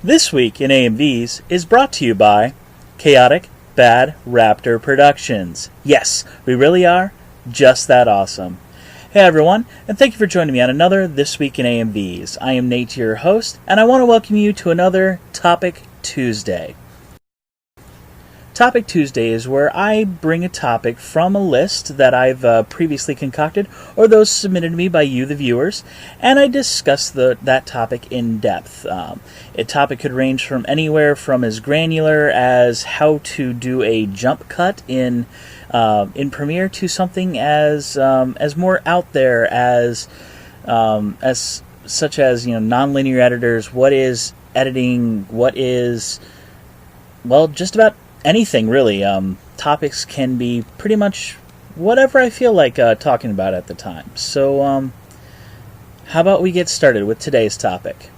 This week in AMVs is brought to you by Chaotic Bad Raptor Productions. Yes, we really are just that awesome. Hey everyone, and thank you for joining me on another This Week in AMVs. I am Nate, your host, and I want to welcome you to another Topic Tuesday. Topic Tuesday is where I bring a topic from a list that I've previously concocted, or those submitted to me by you, the viewers, and I discuss that topic in depth. A topic could range from anywhere from as granular as how to do a jump cut in Premiere to something as more out there as such as nonlinear editors. What is editing? What is just about anything really. Topics can be pretty much whatever I feel like talking about at the time. So how about we get started with today's topic?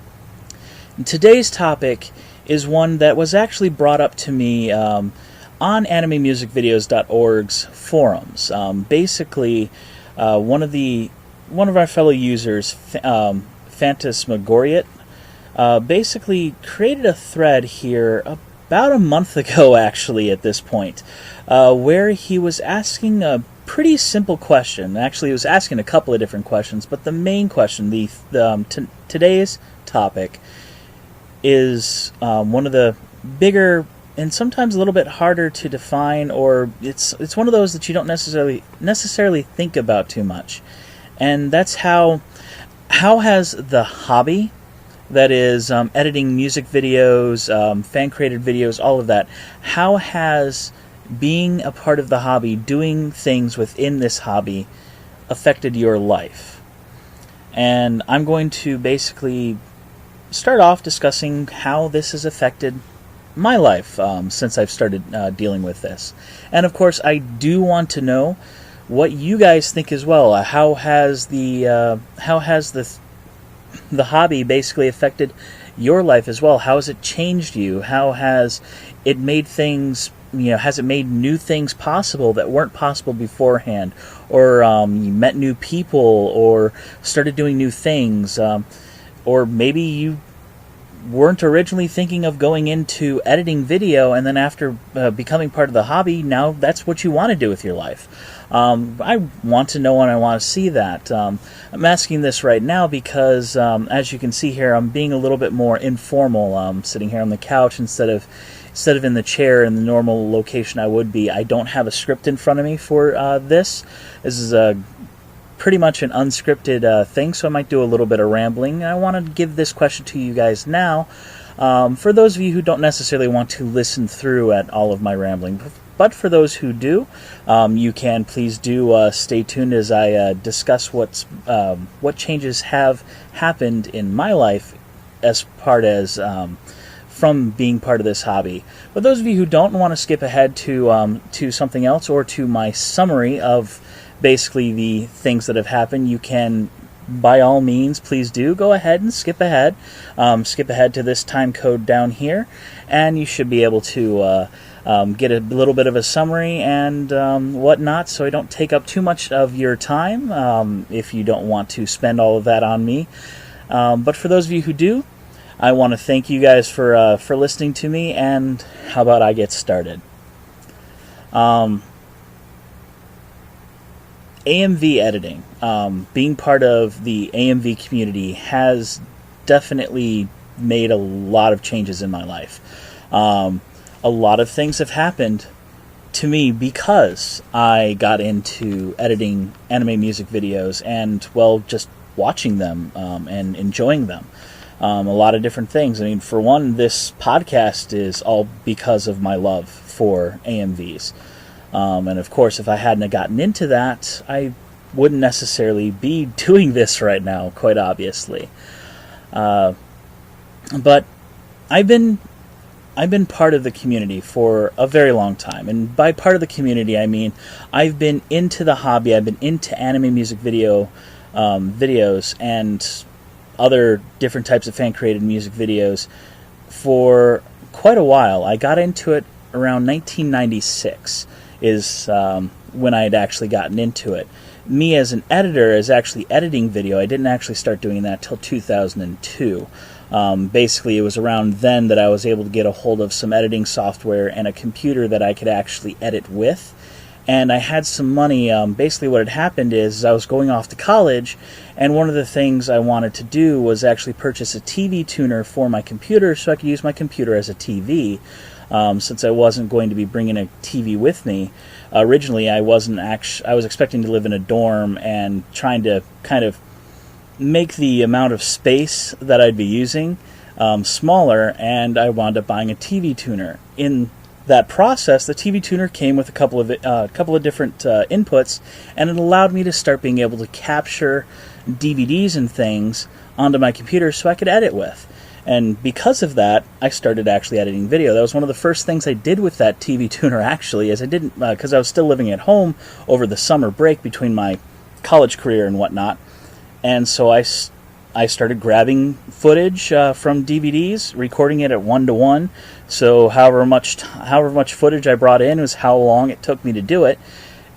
And today's topic is one that was actually brought up to me on animemusicvideos.org's forums. Basically, one of our fellow users, Phantasmagoriot, basically created a thread here about a month ago, actually, at this point, where he was asking a pretty simple question. Actually, he was asking a couple of different questions, but the main question, today's topic, is one of the bigger and sometimes a little bit harder to define, or it's one of those that you don't necessarily think about too much, and that's how has the hobby, that is editing music videos, fan-created videos, all of that, how has being a part of the hobby, doing things within this hobby, affected your life? And I'm going to basically start off discussing how this has affected my life since I've started dealing with this. And of course, I do want to know what you guys think as well. How has the hobby basically affected your life as well? How has it changed you? How has it made things, has it made new things possible that weren't possible beforehand? Or you met new people, or started doing new things, or maybe you weren't originally thinking of going into editing video, and then after becoming part of the hobby, now that's what you want to do with your life. I want to know and I want to see that. I'm asking this right now because, as you can see here, I'm being a little bit more informal. Sitting here on the couch instead of in the chair in the normal location I would be. I don't have a script in front of me for this. This is pretty much an unscripted thing, so I might do a little bit of rambling. I want to give this question to you guys now, for those of you who don't necessarily want to listen through at all of my rambling. But for those who do, you can please do stay tuned as I discuss what changes have happened in my life as part as from being part of this hobby. But those of you who don't want to skip ahead to something else, or to my summary of basically the things that have happened, you can, by all means, please do go ahead and skip ahead. Skip ahead to this time code down here, and you should be able to get a little bit of a summary and whatnot, so I don't take up too much of your time if you don't want to spend all of that on me. But for those of you who do, I want to thank you guys for listening to me, and how about I get started? AMV editing, being part of the AMV community, has definitely made a lot of changes in my life. A lot of things have happened to me because I got into editing anime music videos and, just watching them and enjoying them. A lot of different things. I mean, for one, this podcast is all because of my love for AMVs. And of course, if I hadn't gotten into that, I wouldn't necessarily be doing this right now, quite obviously. But I've been part of the community for a very long time. And by part of the community, I mean I've been into the hobby, I've been into anime music videos and other different types of fan-created music videos for quite a while. I got into it around 1996 is when I had actually gotten into it. Me as an editor, as actually editing video, I didn't actually start doing that till 2002. Basically, it was around then that I was able to get a hold of some editing software and a computer that I could actually edit with. And I had some money. Basically, what had happened is I was going off to college, and one of the things I wanted to do was actually purchase a TV tuner for my computer so I could use my computer as a TV, since I wasn't going to be bringing a TV with me. Originally, I was expecting to live in a dorm and trying to kind of make the amount of space that I'd be using smaller, and I wound up buying a TV tuner. In that process, the TV tuner came with a couple of different inputs, and it allowed me to start being able to capture DVDs and things onto my computer so I could edit with. And because of that, I started actually editing video. That was one of the first things I did with that TV tuner, actually, as I didn't, because I was still living at home over the summer break between my college career and whatnot. And so I started grabbing footage from DVDs, recording it at 1:1. So however much footage I brought in was how long it took me to do it.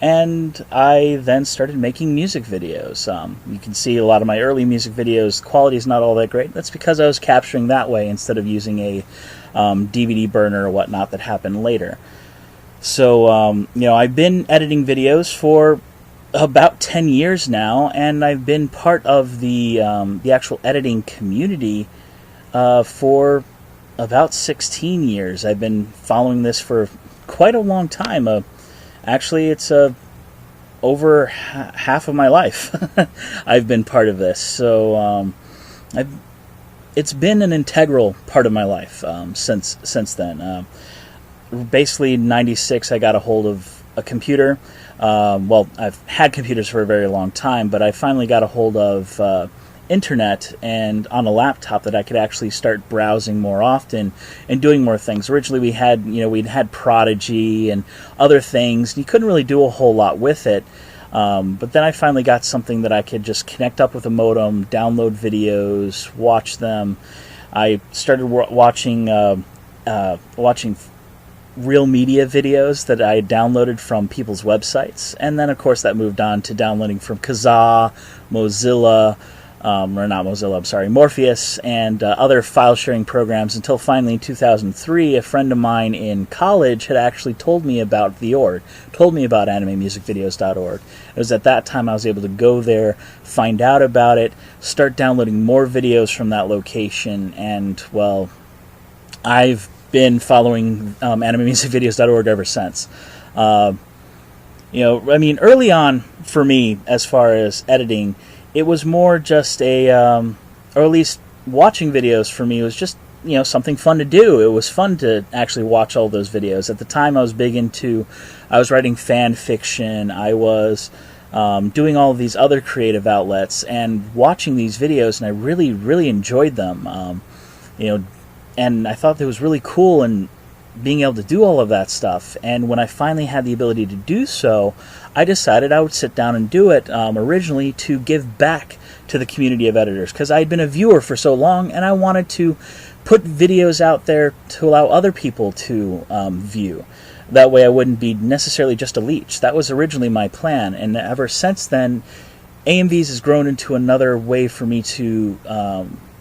And I then started making music videos. You can see a lot of my early music videos, quality is not all that great. That's because I was capturing that way instead of using a DVD burner or whatnot that happened later. So, I've been editing videos for about 10 years now, and I've been part of the actual editing community for about 16 years. I've been following this for quite a long time. Actually, it's over half of my life I've been part of this. So it's been an integral part of my life since then. Basically, in '96, I got a hold of a computer. I've had computers for a very long time, but I finally got a hold of internet and on a laptop that I could actually start browsing more often and doing more things. Originally, we'd had Prodigy and other things. And you couldn't really do a whole lot with it. But then I finally got something that I could just connect up with a modem, download videos, watch them. I started watching real media videos that I had downloaded from people's websites, and then of course that moved on to downloading from Kazaa, Mozilla, Morpheus, and other file sharing programs, until finally in 2003 a friend of mine in college had actually told me about AnimeMusicVideos.org. It was at that time I was able to go there, find out about it, start downloading more videos from that location, and well, I've been following AnimeMusicVideos.org ever since. Early on for me, as far as editing, it was more just or at least watching videos for me was just, something fun to do. It was fun to actually watch all those videos. At the time, I was writing fan fiction, I was doing all of these other creative outlets, and watching these videos, and I really, really enjoyed them. And I thought that was really cool, and being able to do all of that stuff. And when I finally had the ability to do so, I decided I would sit down and do it, originally to give back to the community of editors, because I had been a viewer for so long, and I wanted to put videos out there to allow other people to view. That way I wouldn't be necessarily just a leech. That was originally my plan, and ever since then, AMVs has grown into another way for me to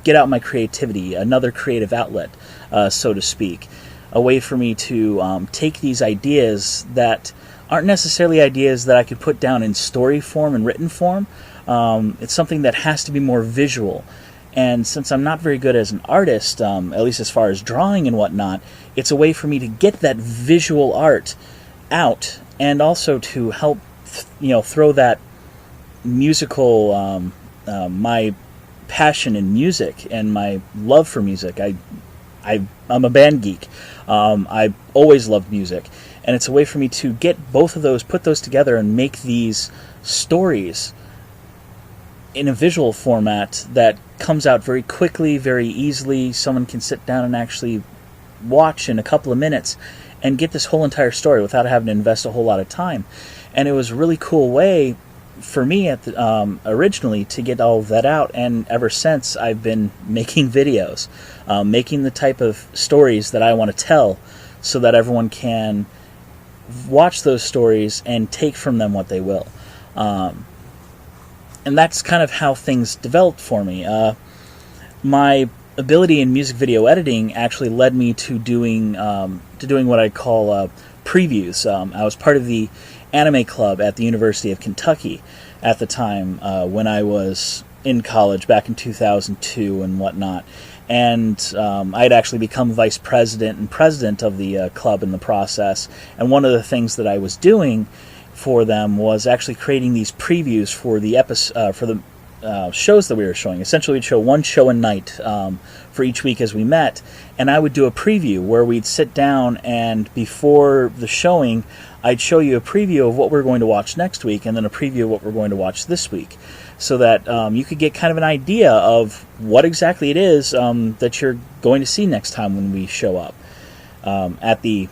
get out my creativity, another creative outlet, so to speak. A way for me to take these ideas that aren't necessarily ideas that I could put down in story form and written form. It's something that has to be more visual. And since I'm not very good as an artist, at least as far as drawing and whatnot, it's a way for me to get that visual art out, and also to help, throw that musical, my passion in music and my love for music. I'm a band geek. I've always loved music, and it's a way for me to get both of those, put those together, and make these stories in a visual format that comes out very quickly, very easily. Someone can sit down and actually watch in a couple of minutes and get this whole entire story without having to invest a whole lot of time. And it was a really cool way for me originally to get all of that out, and ever since I've been making videos, making the type of stories that I want to tell, so that everyone can watch those stories and take from them what they will. And that's kind of how things developed for me. My ability in music video editing actually led me to doing what I call previews. I was part of the anime club at the University of Kentucky at the time when I was in college back in 2002 and whatnot. And I had actually become vice president and president of the club in the process. And one of the things that I was doing for them was actually creating these previews for the shows that we were showing. Essentially, we'd show one show a night for each week as we met, and I would do a preview where we'd sit down, and before the showing, I'd show you a preview of what we're going to watch next week, and then a preview of what we're going to watch this week, so that you could get kind of an idea of what exactly it is that you're going to see next time when we show up at the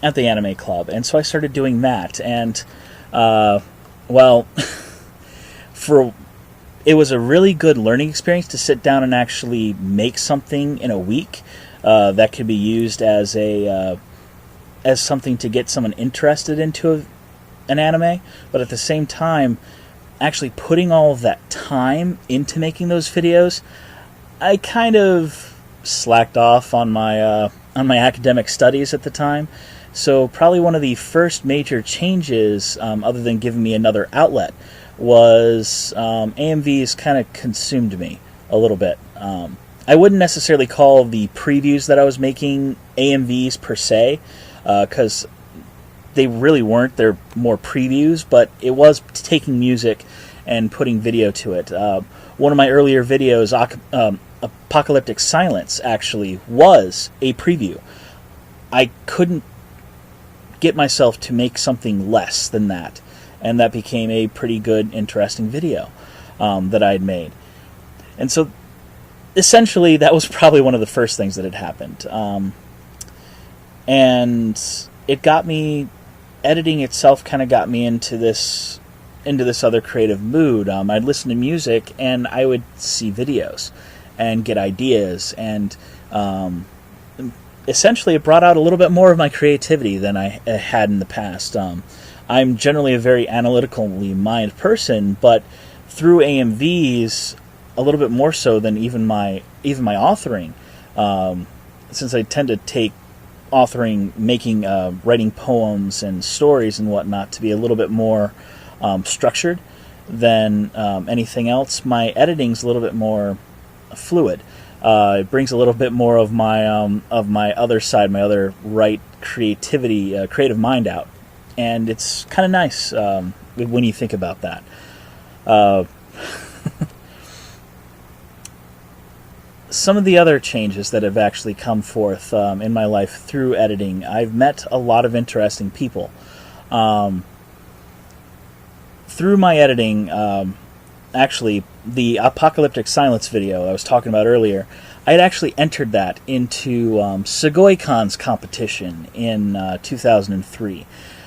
anime club. And so I started doing that, and it was a really good learning experience to sit down and actually make something in a week that could be used as something to get someone interested into an anime, but at the same time, actually putting all of that time into making those videos, I kind of slacked off on my academic studies at the time. So probably one of the first major changes, other than giving me another outlet, was AMVs kind of consumed me a little bit. I wouldn't necessarily call the previews that I was making AMVs per se, because they really weren't. They're more previews, but it was taking music and putting video to it. One of my earlier videos, Apocalyptic Silence, actually was a preview. I couldn't get myself to make something less than that, and that became a pretty good, interesting video that I had made. And so, essentially, that was probably one of the first things that had happened. And it got me, editing itself kind of got me into this other creative mood. I'd listen to music, and I would see videos and get ideas, and essentially it brought out a little bit more of my creativity than I had in the past. I'm generally a very analytically minded person, but through AMVs, a little bit more so than even my authoring, since I tend to take authoring, writing poems and stories and whatnot to be a little bit more structured than anything else. My editing's a little bit more fluid. It brings a little bit more of my other side, my other creative mind out, and it's kind of nice when you think about that. Some of the other changes that have actually come forth in my life through editing, I've met a lot of interesting people. Through my editing, actually, the Apocalyptic Silence video I was talking about earlier, I had actually entered that into Sugoi-Con's competition in 2003.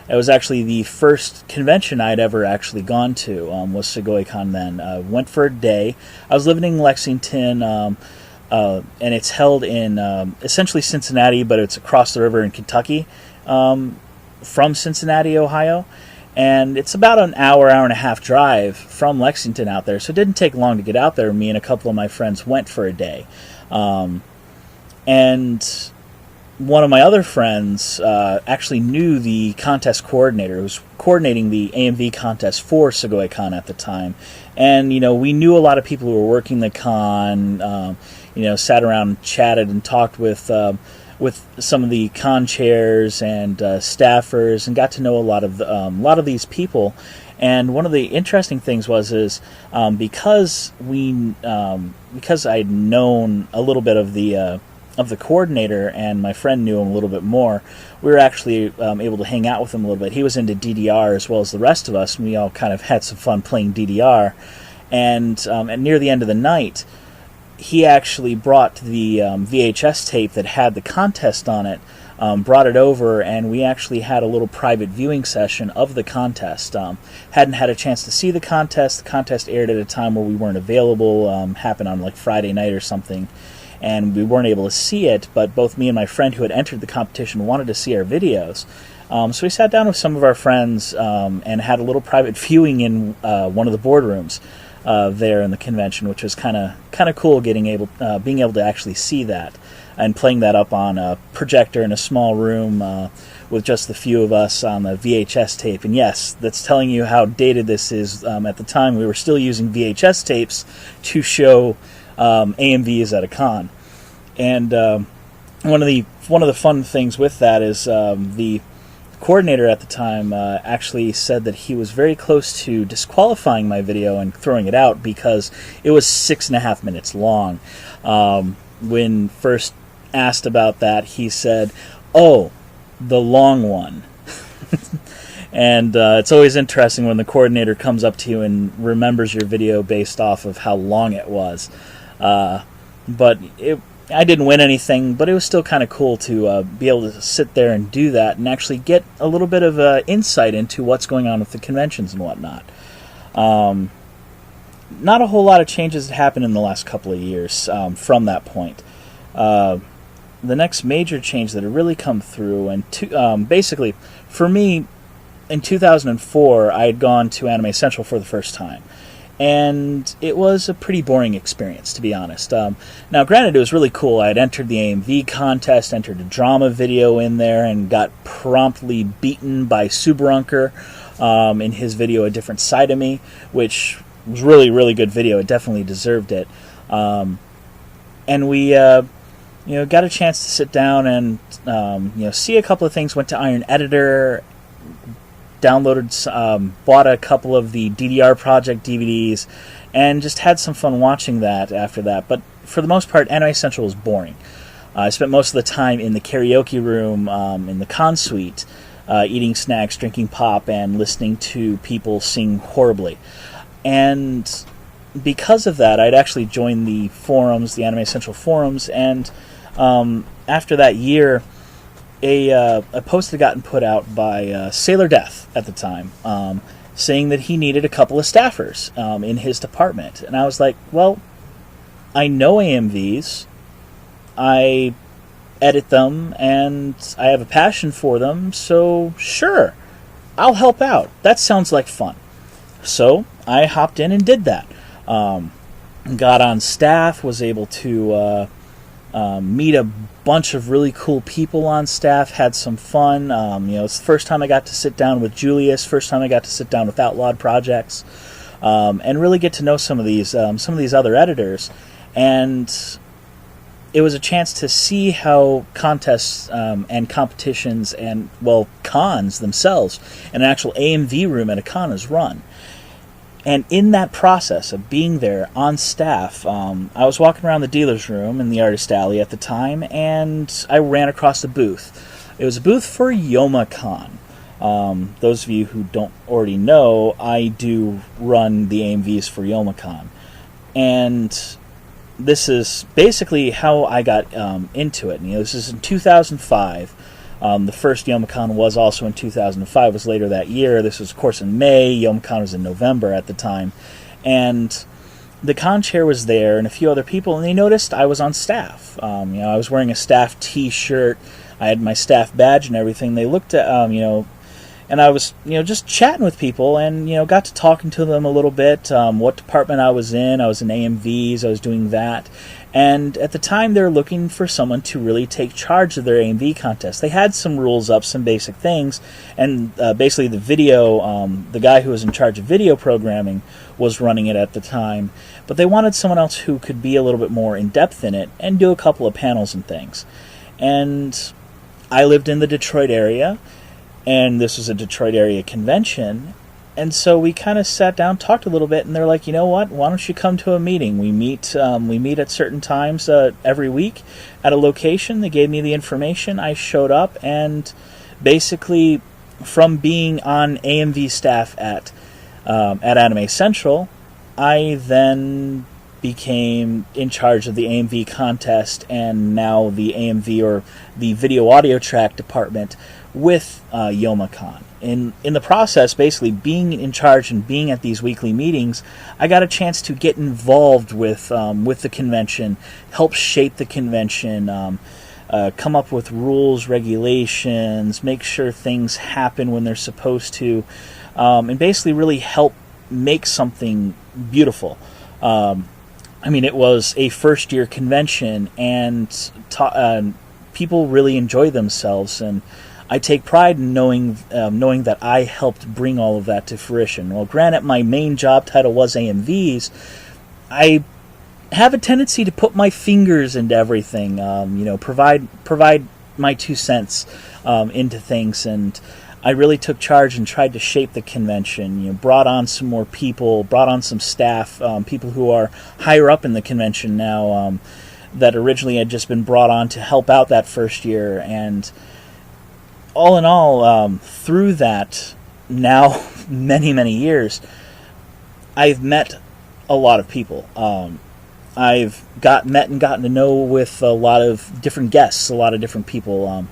It was actually the first convention I'd ever actually gone to, was Sugoi-Con then. Went for a day. I was living in Lexington, and it's held in essentially Cincinnati, but it's across the river in Kentucky from Cincinnati, Ohio. And it's about an hour and a half drive from Lexington out there, so it didn't take long to get out there. Me and a couple of my friends went for a day. And one of my other friends actually knew the contest coordinator who was coordinating the AMV contest for Sugoi-Con at the time. And, we knew a lot of people who were working the con, sat around and chatted and talked with some of the con chairs and staffers, and got to know a lot of these people. And one of the interesting things was because I'd known a little bit of the coordinator, and my friend knew him a little bit more, we were actually able to hang out with him a little bit. He was into DDR as well as the rest of us, and we all kind of had some fun playing DDR. And near the end of the night, he actually brought the VHS tape that had the contest on it, brought it over, and we actually had a little private viewing session of the contest. Hadn't had a chance to see the contest. The contest aired at a time where we weren't available, happened on like Friday night or something, and we weren't able to see it, but both me and my friend who had entered the competition wanted to see our videos. So we sat down with some of our friends and had a little private viewing in one of the boardrooms. there in the convention, which was kind of cool. Being able to actually see that and playing that up on a projector in a small room with just the few of us on the VHS tape. And yes, that's telling you how dated this is. At the time, we were still using VHS tapes to show AMVs at a con. And one of the fun things with that is the coordinator at the time actually said that he was very close to disqualifying my video and throwing it out because it was 6.5 minutes long. When first asked about that, he said, "Oh, the long one." And it's always interesting when the coordinator comes up to you and remembers your video based off of how long it was. But I didn't win anything, but it was still kind of cool to be able to sit there and do that and actually get a little bit of insight into what's going on with the conventions and whatnot. Not a whole lot of changes that happened in the last couple of years from that point. The next major change that had really come through, and basically, for me, in 2004, I had gone to Anime Central for the first time. And it was a pretty boring experience, to be honest. Now, granted, it was really cool. I had entered the AMV contest, entered a drama video in there, and got promptly beaten by Subarunker in his video A Different Side of Me, which was really, really good video. It definitely deserved it. And we got a chance to sit down and see a couple of things. Went to Iron Editor, downloaded, bought a couple of the DDR Project DVDs, and just had some fun watching that after that. But for the most part, Anime Central was boring. I spent most of the time in the karaoke room, in the con suite, eating snacks, drinking pop, and listening to people sing horribly. And because of that, I'd actually joined the forums, the Anime Central forums, and after that year, a post had gotten put out by Sailor Death at the time, saying that he needed a couple of staffers in his department. And I was like, well, I know AMVs, I edit them, and I have a passion for them, so sure, I'll help out. That sounds like fun. So I hopped in and did that. Got on staff, was able to meet a bunch of really cool people on staff, had some fun. It's the first time I got to sit down with Julius, first time I got to sit down with Outlawed Projects, and really get to know some of these other editors. And it was a chance to see how contests and competitions and, well, cons themselves, and an actual AMV room at a con is run. And in that process of being there on staff, I was walking around the dealer's room in the Artist Alley at the time, and I ran across a booth. It was a booth for YomaCon. Those of you who don't already know, I do run the AMVs for YomaCon. And this is basically how I got into it. This is in 2005. The first YomaCon was also in 2005, was later that year. This was, of course, in May. YomaCon was in November at the time. And the con chair was there and a few other people, and they noticed I was on staff. I was wearing a staff T-shirt. I had my staff badge and everything. They looked at, and I was, just chatting with people and, got to talking to them a little bit, what department I was in. I was in AMVs. I was doing that. And at the time, they were looking for someone to really take charge of their AMV contest. They had some rules up, some basic things, and basically the video, the guy who was in charge of video programming was running it at the time. But they wanted someone else who could be a little bit more in-depth in it and do a couple of panels and things. And I lived in the Detroit area, and this was a Detroit area convention. And so we kind of sat down, talked a little bit, and they're like, you know what, why don't you come to a meeting? We meet at certain times every week at a location. They gave me the information. I showed up, and basically from being on AMV staff at Anime Central, I then became in charge of the AMV contest and now the AMV, or the video audio track department, with YomaCon. In the process, basically being in charge and being at these weekly meetings, I got a chance to get involved with the convention, help shape the convention, come up with rules, regulations, make sure things happen when they're supposed to, and basically really help make something beautiful. I mean, it was a first-year convention, and people really enjoy themselves, and I take pride in knowing that I helped bring all of that to fruition. Well, granted, my main job title was AMVs. I have a tendency to put my fingers into everything, provide my 2 cents into things, and I really took charge and tried to shape the convention. Brought on some more people, brought on some staff, people who are higher up in the convention now, that originally had just been brought on to help out that first year. And all in all, through that, now many years, I've met a lot of people. I've met and gotten to know with a lot of different guests, a lot of different people.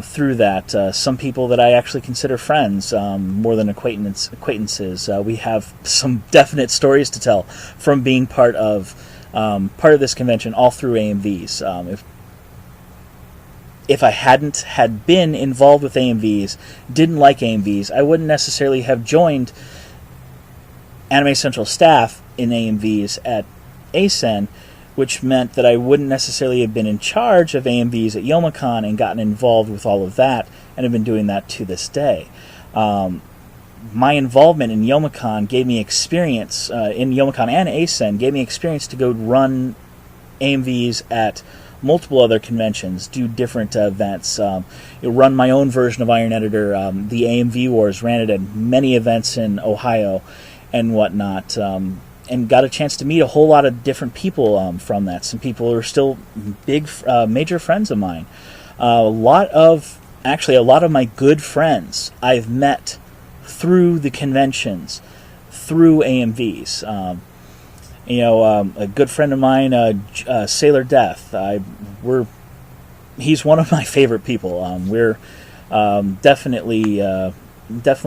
Through that, some people that I actually consider friends, more than acquaintances. We have some definite stories to tell from being part of this convention, all through AMVs. If I hadn't had been involved with AMVs, didn't like AMVs, I wouldn't necessarily have joined Anime Central staff in AMVs at ASEN, which meant that I wouldn't necessarily have been in charge of AMVs at Youmacon and gotten involved with all of that, and have been doing that to this day. My involvement in Youmacon gave me experience, in Youmacon and ASEN, gave me experience to go run AMVs at multiple other conventions, do different events, run my own version of Iron Editor. The AMV Wars, ran it at many events in Ohio and whatnot. And got a chance to meet a whole lot of different people from that. Some people who are still major friends of mine. A lot of my good friends I've met through the conventions, through AMVs. A good friend of mine, Sailor Death. He's one of my favorite people. We're definitely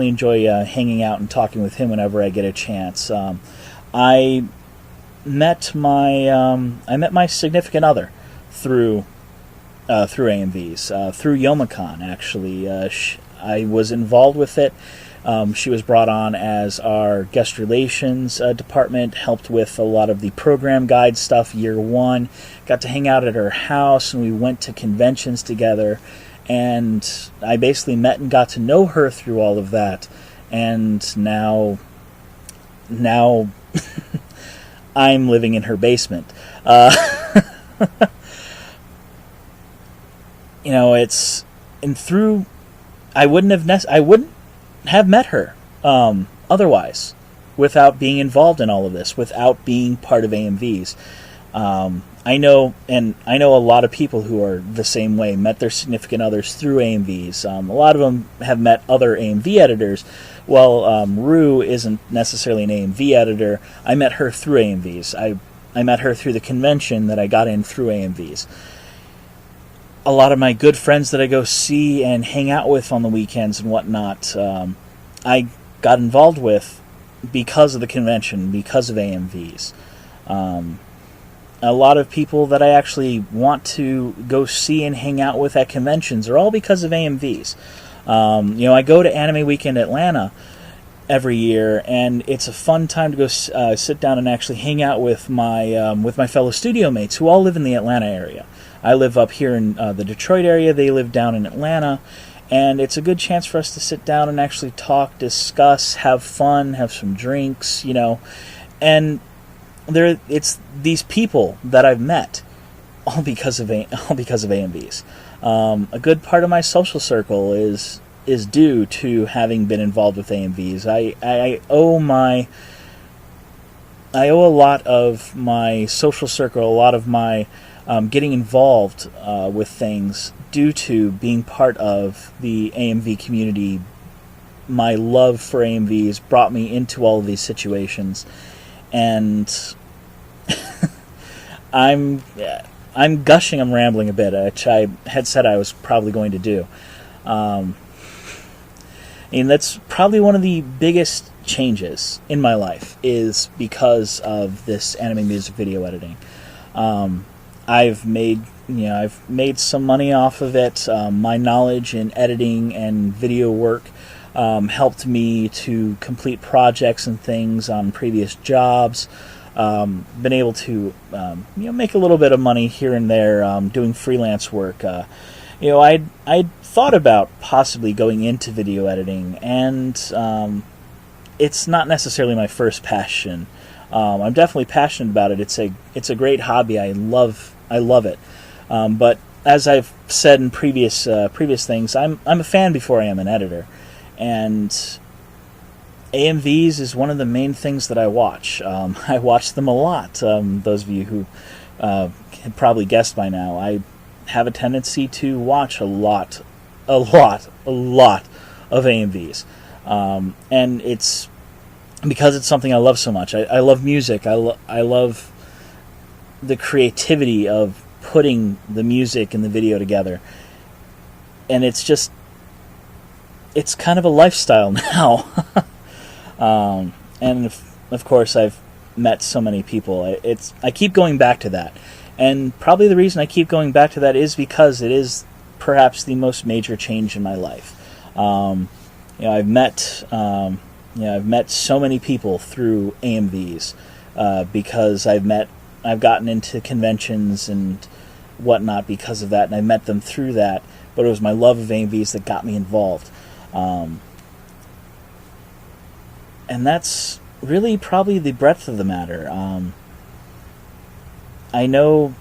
enjoy hanging out and talking with him whenever I get a chance. I met my significant other through AMVs, through Youmacon, actually. I was involved with it. She was brought on as our guest relations department, helped with a lot of the program guide stuff year one, got to hang out at her house, and we went to conventions together, and I basically met and got to know her through all of that, and now I'm living in her basement. I wouldn't have met her otherwise, without being involved in all of this, without being part of AMVs. I know a lot of people who are the same way, met their significant others through AMVs. A lot of them have met other AMV editors. Well, Rue isn't necessarily an AMV editor. I met her through AMVs. I met her through the convention that I got in through AMVs. A lot of my good friends that I go see and hang out with on the weekends and whatnot, I got involved with because of the convention, because of AMVs. A lot of people that I actually want to go see and hang out with at conventions are all because of AMVs. I go to Anime Weekend Atlanta every year, and it's a fun time to go sit down and actually hang out with my fellow studio mates who all live in the Atlanta area. I live up here in the Detroit area. They live down in Atlanta, and it's a good chance for us to sit down and actually talk, discuss, have fun, have some drinks, and it's these people that I've met all because of AMVs. A good part of my social circle is due to having been involved with AMVs. I owe a lot of my social circle, a lot of my getting involved with things due to being part of the AMV community. My love for AMVs brought me into all of these situations, and I'm gushing, I'm rambling a bit, which I had said I was probably going to do. And that's probably one of the biggest changes in my life, is because of this anime music video editing. I've made some money off of it. My knowledge in editing and video work helped me to complete projects and things on previous jobs. Been able to make a little bit of money here and there doing freelance work. I'd thought about possibly going into video editing, and it's not necessarily my first passion. I'm definitely passionate about it. It's a great hobby. I love it. But as I've said in previous things, I'm a fan before I am an editor, and AMVs is one of the main things that I watch. I watch them a lot. Those of you who have probably guessed by now, I have a tendency to watch a lot of AMVs, and it's because it's something I love so much. I love music. I love the creativity of putting the music and the video together, and it's kind of a lifestyle now. And of course, I've met so many people. I keep going back to that, and probably the reason I keep going back to that is because it is perhaps the most major change in my life. I've met so many people through AMVs because I've gotten into conventions and whatnot because of that, and I met them through that. But it was my love of AMVs that got me involved. And that's really probably the breadth of the matter. I know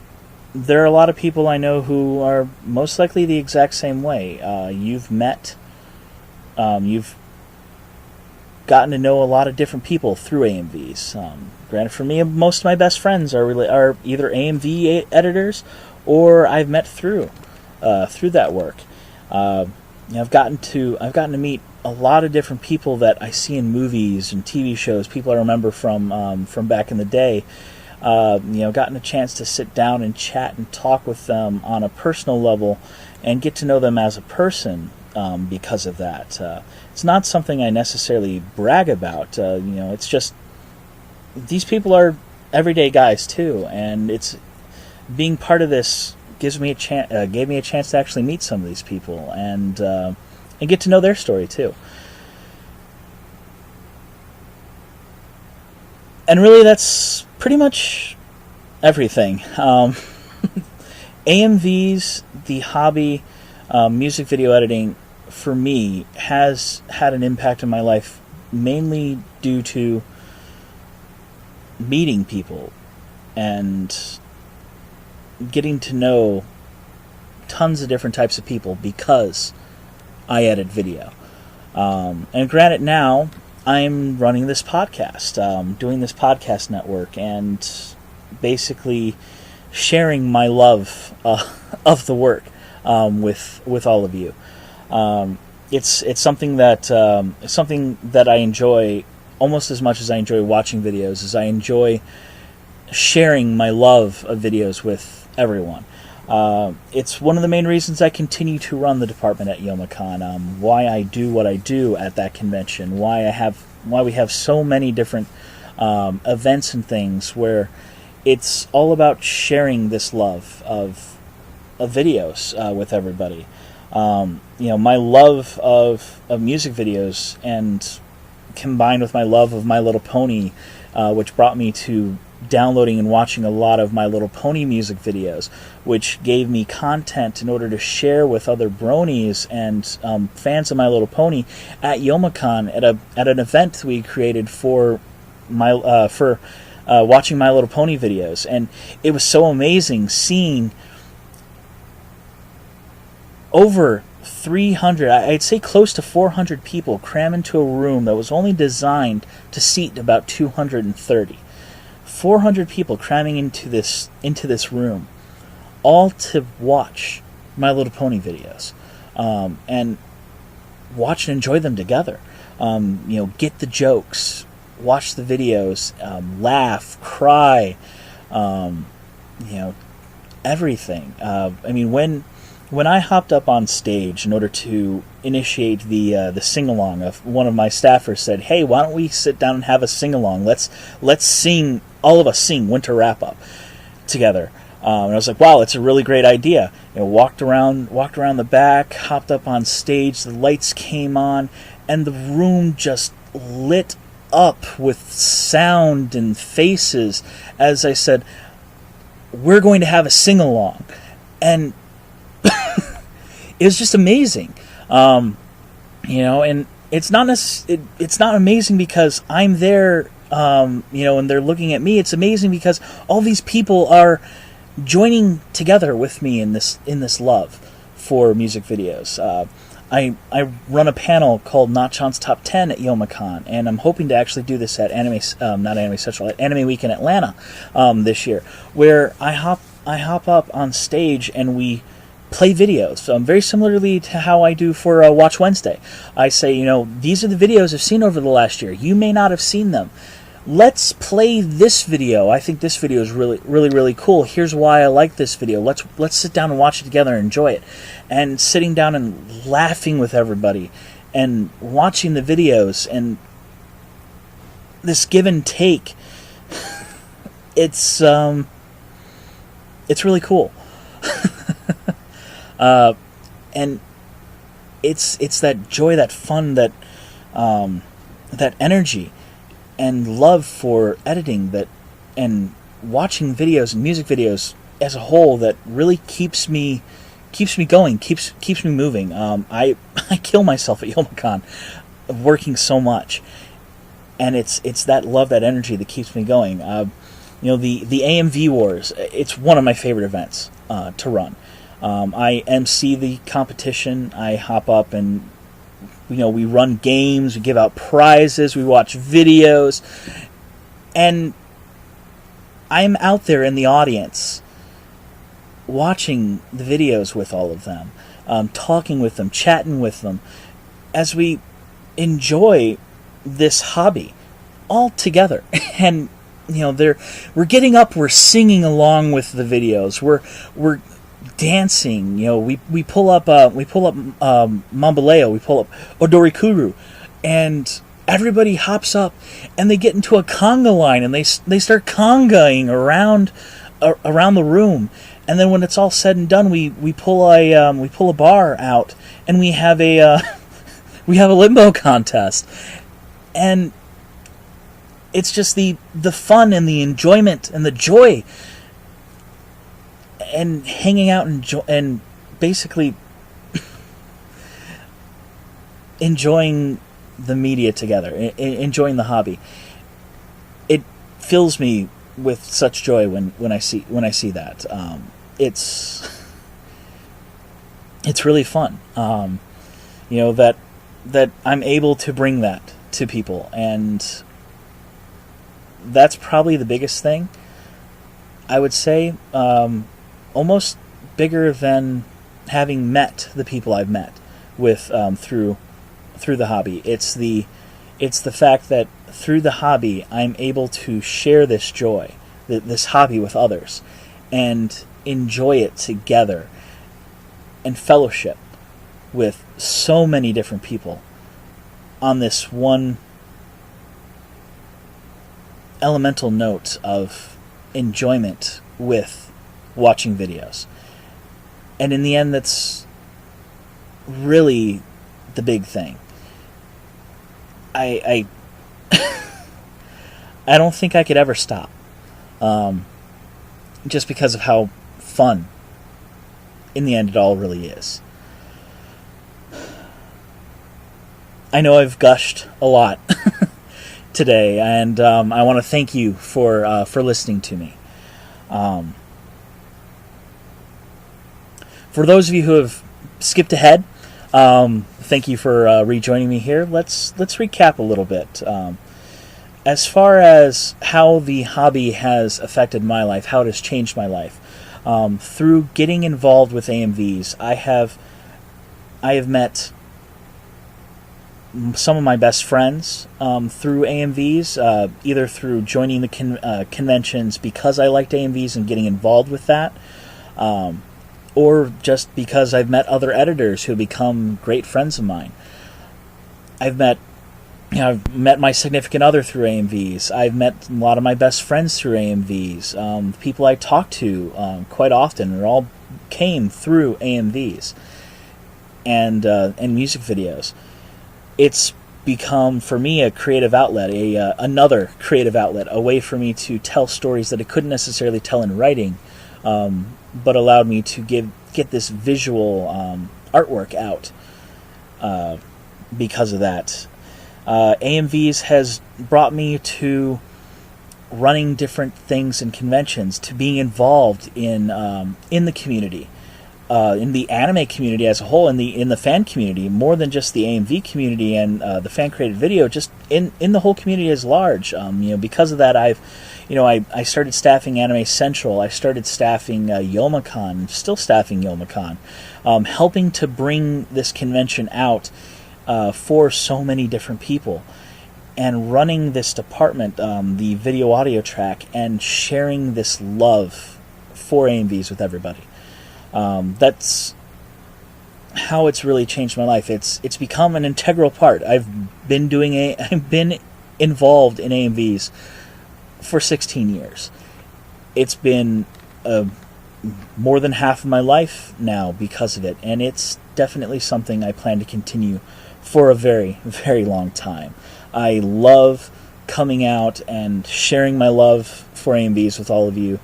there are a lot of people I know who are most likely the exact same way. You've gotten to know a lot of different people through AMVs. Granted, for me, most of my best friends are either AMV editors or I've met through that work. I've gotten to meet a lot of different people that I see in movies and TV shows, people I remember from back in the day. Gotten a chance to sit down and chat and talk with them on a personal level and get to know them as a person because of that. It's not something I necessarily brag about. It's just these people are everyday guys too, and it's being part of this gave me a chance to actually meet some of these people and get to know their story too. And really, that's pretty much everything. AMVs, the hobby, music video editing, for me, has had an impact in my life, mainly due to meeting people and getting to know tons of different types of people because I edit video. And granted, now I'm running this podcast, doing this podcast network, and basically sharing my love of the work with all of you. It's something that I enjoy almost as much as I enjoy watching videos, as I enjoy sharing my love of videos with everyone. It's one of the main reasons I continue to run the department at Youmacon, why I do what I do at that convention, why we have so many different events and things where it's all about sharing this love of videos with everybody. My love of music videos, and combined with my love of My Little Pony, which brought me to downloading and watching a lot of My Little Pony music videos, which gave me content in order to share with other bronies and fans of My Little Pony at Youmacon at an event we created for watching My Little Pony videos. And it was so amazing seeing over 300, I'd say close to 400 people cram into a room that was only designed to seat about 230. 400 people cramming into this room, all to watch My Little Pony videos, and watch and enjoy them together. Get the jokes, watch the videos, laugh, cry, everything. When I hopped up on stage in order to initiate the sing-along, one of my staffers said, "Hey, why don't we sit down and have a sing-along? Let's sing, all of us sing Winter Wrap-Up together." And I was like, "Wow, it's a really great idea." Walked around the back, hopped up on stage. The lights came on, and the room just lit up with sound and faces as I said, we're going to have a sing-along. And it was just amazing. And it's not it's not amazing because I'm there, and they're looking at me. It's amazing because all these people are joining together with me in this love for music videos. I run a panel called Nachon's Top 10 at Youmacon, and I'm hoping to actually do this at not Anime Central, at Anime Week in Atlanta this year, where I hop up on stage and we play videos, very similarly to how I do for Watch Wednesday. I say, these are the videos I've seen over the last year. You may not have seen them. Let's play this video. I think this video is really, really, really cool. Here's why I like this video. Let's sit down and watch it together and enjoy it. And sitting down and laughing with everybody and watching the videos and this give and take. It's really cool. And it's that joy, that fun, that energy and love for editing and watching videos and music videos as a whole that really keeps me going, keeps me moving. I kill myself at Youmacon working so much, and it's that love, that energy that keeps me going. The AMV Wars, it's one of my favorite events to run. I MC the competition. I hop up and we run games, we give out prizes, we watch videos, and I'm out there in the audience watching the videos with all of them, talking with them, chatting with them, as we enjoy this hobby all together. And we're getting up, we're singing along with the videos, we're dancing, we pull up Mambaleo, we pull up Odorikuru, and everybody hops up and they get into a conga line and they start congaing around the room. And then when it's all said and done, we pull a bar out and we have a limbo contest. And it's just the fun and the enjoyment and the joy and hanging out and basically enjoying the media together, enjoying the hobby. It fills me with such joy when I see that. It's really fun. That I'm able to bring that to people, and that's probably the biggest thing. I would say, almost bigger than having met the people I've met with through the hobby. It's the fact that through the hobby I'm able to share this joy, this hobby with others, and enjoy it together and fellowship with so many different people on this one elemental note of enjoyment with watching videos. And in the end, that's really the big thing. I I don't think I could ever stop, just because of how fun in the end it all really is. I know I've gushed a lot today, and I want to thank you for listening to me. For those of you who have skipped ahead, thank you for rejoining me here. Let's recap a little bit. As far as how the hobby has affected my life, how it has changed my life, through getting involved with AMVs, I have met some of my best friends through AMVs, either through joining the conventions because I liked AMVs and getting involved with that, or just because I've met other editors who have become great friends of mine. I've met my significant other through AMVs. I've met a lot of my best friends through AMVs. People I talk to quite often, it all came through AMVs and music videos. it's become for me a creative outlet, another creative outlet, a way for me to tell stories that I couldn't necessarily tell in writing, but allowed me to get this visual artwork out because of that. AMVs has brought me to running different things and conventions, to being involved in the community, in the anime community as a whole, in the fan community, more than just the AMV community and the fan created video, just in the whole community as large. Because of that, I started staffing Anime Central. I started staffing Youmacon, still staffing Youmacon, helping to bring this convention out for so many different people, and running this department, the video audio track, and sharing this love for AMVs with everybody. That's how it's really changed my life. It's become an integral part. I've been involved in AMVs for 16 years. It's been more than half of my life now because of it, and it's definitely something I plan to continue for a very, very long time. I love coming out and sharing my love for AMVs with all of you,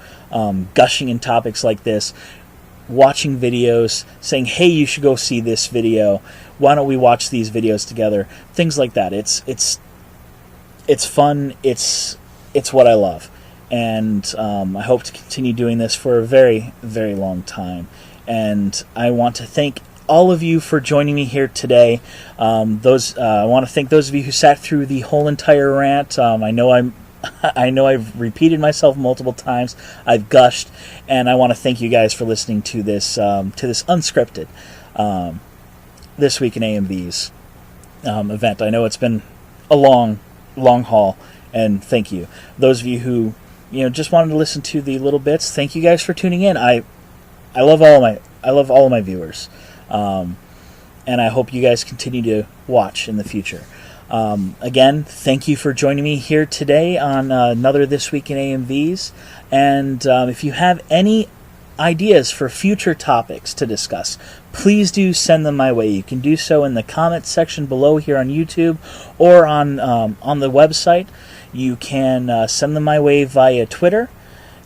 gushing in topics like this, watching videos, saying, hey, you should go see this video, why don't we watch these videos together, things like that. It's fun, it's what I love, and I hope to continue doing this for a very, very long time. And I want to thank all of you for joining me here today. I want to thank those of you who sat through the whole entire rant. I know I've repeated myself multiple times. I've gushed, and I want to thank you guys for listening to this unscripted This Week in AMVs event. I know it's been a long haul, and thank you. Those of you who just wanted to listen to the little bits, thank you guys for tuning in. I love all of my viewers. And I hope you guys continue to watch in the future. Again, thank you for joining me here today on another This Week in AMVs. And if you have any ideas for future topics to discuss, please do send them my way. You can do so in the comments section below here on YouTube or on the website. You can send them my way via Twitter,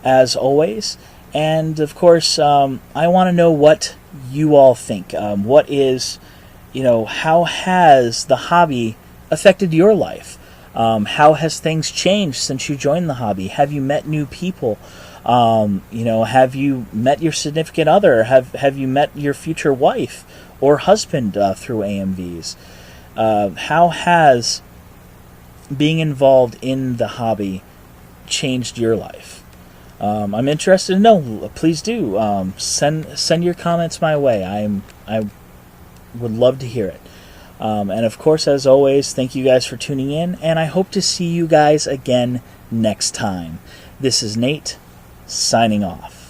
as always. And of course, I want to know what you all think. What is, how has the hobby affected your life? How has things changed since you joined the hobby? Have you met new people? Have you met your significant other? Have you met your future wife or husband through AMVs? How has being involved in the hobby changed your life? I'm interested to know. Please do send your comments my way. I would love to hear it. And of course, as always, thank you guys for tuning in, and I hope to see you guys again next time. This is Nate, signing off.